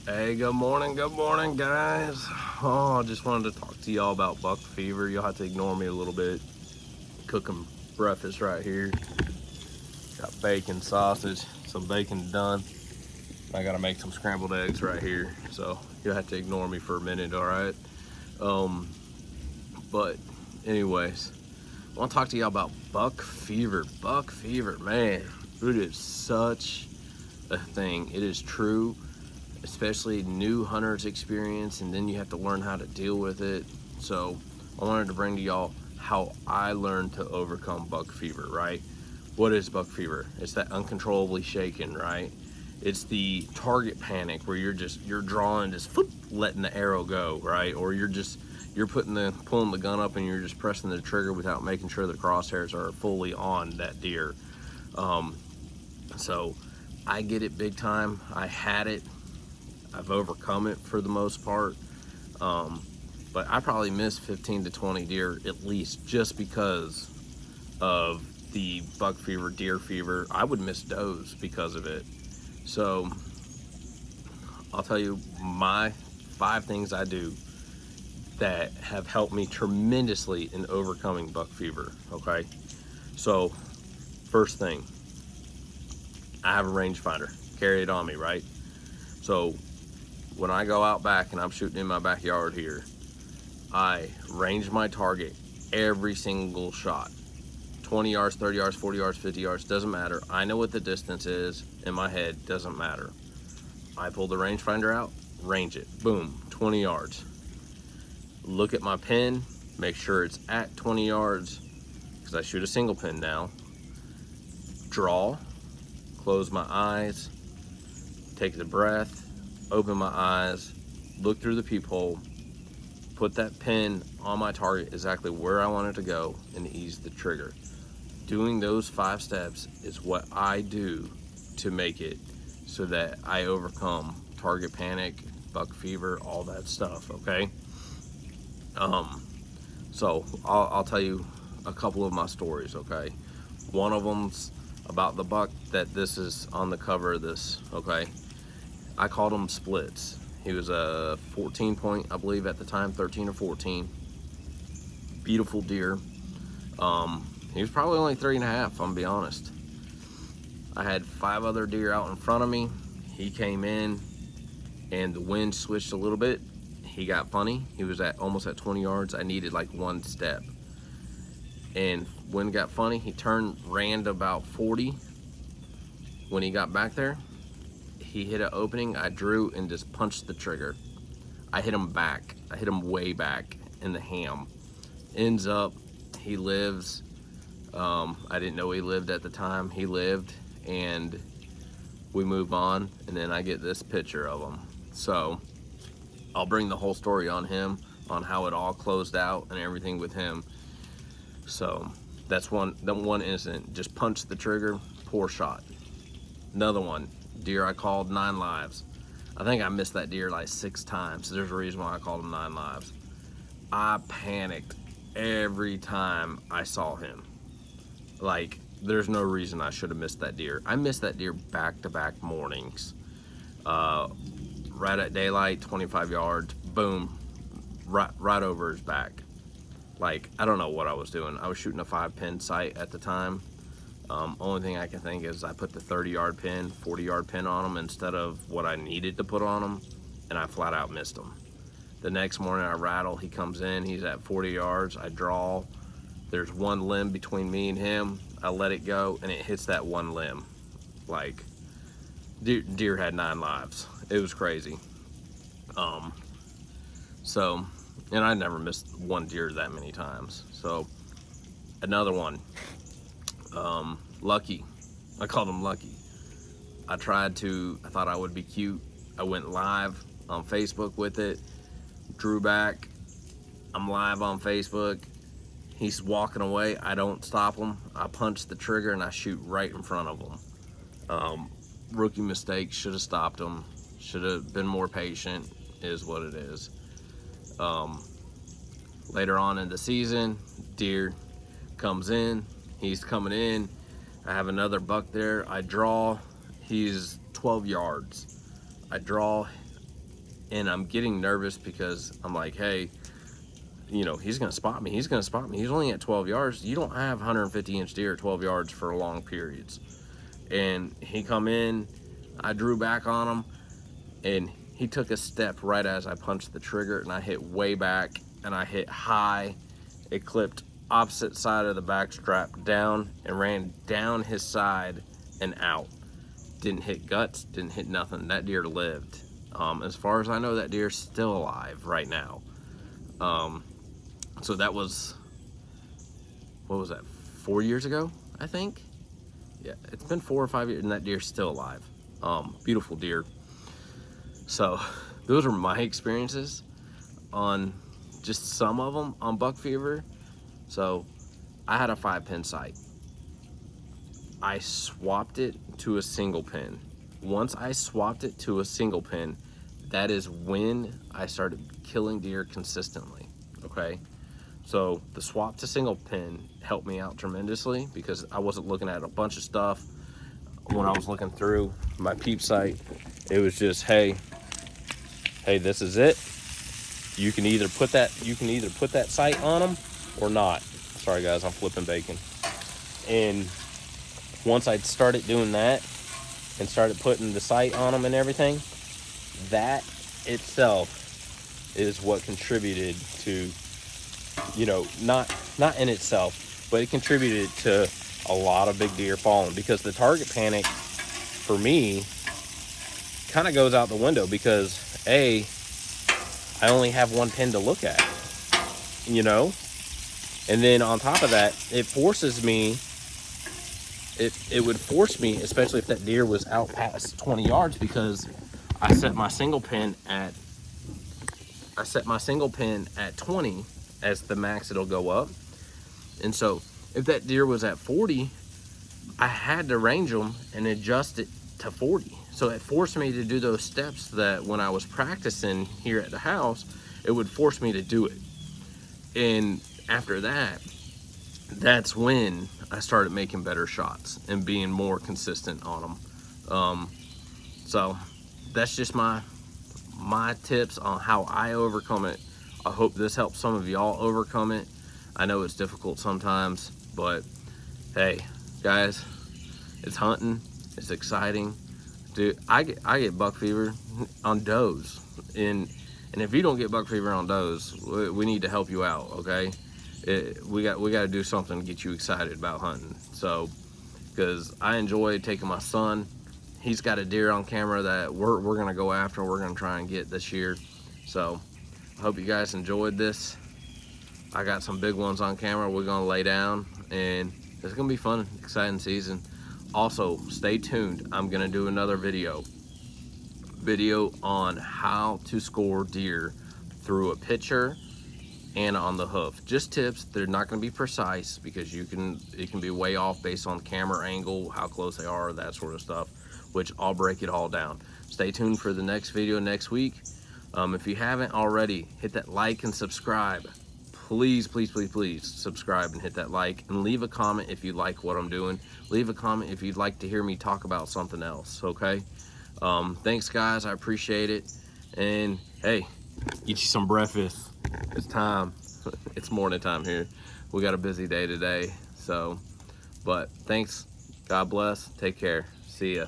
Hey, good morning, guys. Oh, I just wanted to talk to y'all about buck fever. You'll have to ignore me a little bit. Cooking breakfast right here. Got bacon, sausage, some bacon done. I gotta make some scrambled eggs right here, so you'll have to ignore me for a minute, all right? Um, but anyways, I want to talk to y'all about buck fever. Buck fever, man, it is such a thing. It is true, especially new hunters experience, and then you have to learn how to deal with it. So I wanted to bring to y'all how I learned to overcome buck fever, right? What is buck fever? It's that uncontrollably shaking, right? It's the target panic where you're drawing, just letting the arrow go, right? Or you're pulling the gun up and you're just pressing the trigger without making sure the crosshairs are fully on that deer. So I get it big time. I had it. I've overcome it for the most part. But I probably missed 15 to 20 deer at least just because of the buck fever, deer fever. I would miss does because of it. So I'll tell you my 5 things I do that have helped me tremendously in overcoming buck fever. Okay. So first thing, I have a rangefinder. Carry it on me, right? So when I go out back and I'm shooting in my backyard here, I range my target every single shot. 20 yards, 30 yards, 40 yards, 50 yards, doesn't matter. I know what the distance is in my head, doesn't matter. I pull the rangefinder out, range it, boom, 20 yards. Look at my pin, make sure it's at 20 yards, because I shoot a single pin now. Draw, close my eyes, take the breath, open my eyes, look through the peephole, put that pin on my target exactly where I want it to go, and ease the trigger. Doing those 5 steps is what I do to make it so that I overcome target panic, buck fever, all that stuff, okay? So I'll tell you a couple of my stories, okay? One of them's about the buck that this is on the cover of this, okay? I called him Splits. He was a 14 point, I believe at the time, 13 or 14. Beautiful deer. He was probably only 3.5, I'm gonna be honest. I had 5 other deer out in front of me. He came in and the wind switched a little bit. He got funny. He was at almost at 20 yards. I needed like 1 step. And wind got funny. He turned, ran to about 40. When he got back there, he hit an opening. I drew and just punched the trigger. I hit him back. I hit him way back in the ham. Ends up, he lives. I didn't know he lived at the time. He lived, and we move on, and then I get this picture of him. So I'll bring the whole story on him, on how it all closed out and everything with him. So that's one incident. Just punched the trigger, poor shot. Another one, deer I called 9 lives. I think I missed that deer like 6 times. There's a reason why I called him 9 lives. I panicked every time I saw him. Like, there's no reason I should have missed that deer. I missed that deer back-to-back mornings. Right at daylight, 25 yards, boom, right over his back. Like, I don't know what I was doing. I was shooting a 5-pin sight at the time. Only thing I can think is I put the 30-yard pin, 40-yard pin on him instead of what I needed to put on him, and I flat out missed him. The next morning I rattle, he comes in, he's at 40 yards, I draw. There's 1 limb between me and him. I let it go, and it hits that 1 limb. Like, deer had 9 lives. It was crazy. So, and I never missed 1 deer that many times. So, another one, Lucky. I called him Lucky. I thought I would be cute. I went live on Facebook with it, drew back. I'm live on Facebook. He's walking away. I don't stop him. I punch the trigger and I shoot right in front of him. Rookie mistake. Should have stopped him. Should have been more patient. Is what it is. Later on in the season, deer comes in. He's coming in. I have another buck there. I draw. He's 12 yards. I draw. And I'm getting nervous because I'm like, hey, you know, he's gonna spot me. He's gonna spot me. He's only at 12 yards. You don't have 150-inch deer at 12 yards for long periods. And he come in, I drew back on him, and he took a step right as I punched the trigger, and I hit way back, and I hit high. It clipped opposite side of the back strap down and ran down his side and out. Didn't hit guts, didn't hit nothing. That deer lived. As far as I know, that deer's still alive right now. So that was, what was that, 4 years ago, I think? Yeah, it's been 4 or 5 years, and that deer's still alive. Beautiful deer. So those are my experiences on just some of them on buck fever. So I had a 5-pin sight. I swapped it to a single pin. Once I swapped it to a single pin, that is when I started killing deer consistently, okay? So the swap to single pin helped me out tremendously because I wasn't looking at a bunch of stuff. When I was looking through my peep sight, it was just, hey, this is it. You can either put that sight on them or not. Sorry guys, I'm flipping bacon. And once I started doing that and started putting the sight on them and everything, that itself is what contributed to, you know, not in itself, but it contributed to a lot of big deer falling, because the target panic for me kind of goes out the window because I only have one pin to look at, you know? And then on top of that, it forces me, it would force me, especially if that deer was out past 20 yards, because I set my single pin at 20 as the max it'll go up. And so if that deer was at 40, I had to range them and adjust it to 40. So it forced me to do those steps that when I was practicing here at the house, it would force me to do it. And after that, that's when I started making better shots and being more consistent on them. So that's just my tips on how I overcome it. I hope this helps some of y'all overcome it. I know it's difficult sometimes, but hey, guys, it's hunting. It's exciting. Dude, I get buck fever on does. And if you don't get buck fever on does, we need to help you out, okay? We got to do something to get you excited about hunting. So, because I enjoy taking my son. He's got a deer on camera that we're gonna go after. We're gonna try and get this year. So I hope you guys enjoyed this. I got some big ones on camera we're gonna lay down, and it's gonna be fun, exciting season. Also, stay tuned. I'm gonna do another video on how to score deer through a picture and on the hoof. Just tips. They're not going to be precise because it can be way off based on camera angle, how close they are, that sort of stuff, which I'll break it all down. Stay tuned for the next video next week. If you haven't already, hit that like and subscribe. Please, please, please, please subscribe and hit that like, and leave a comment if you like what I'm doing. Leave a comment if you'd like to hear me talk about something else, okay? Thanks guys, I appreciate it. And hey, get you some breakfast. It's time. It's morning time here. We got a busy day today. So, but thanks. God bless. Take care. See ya.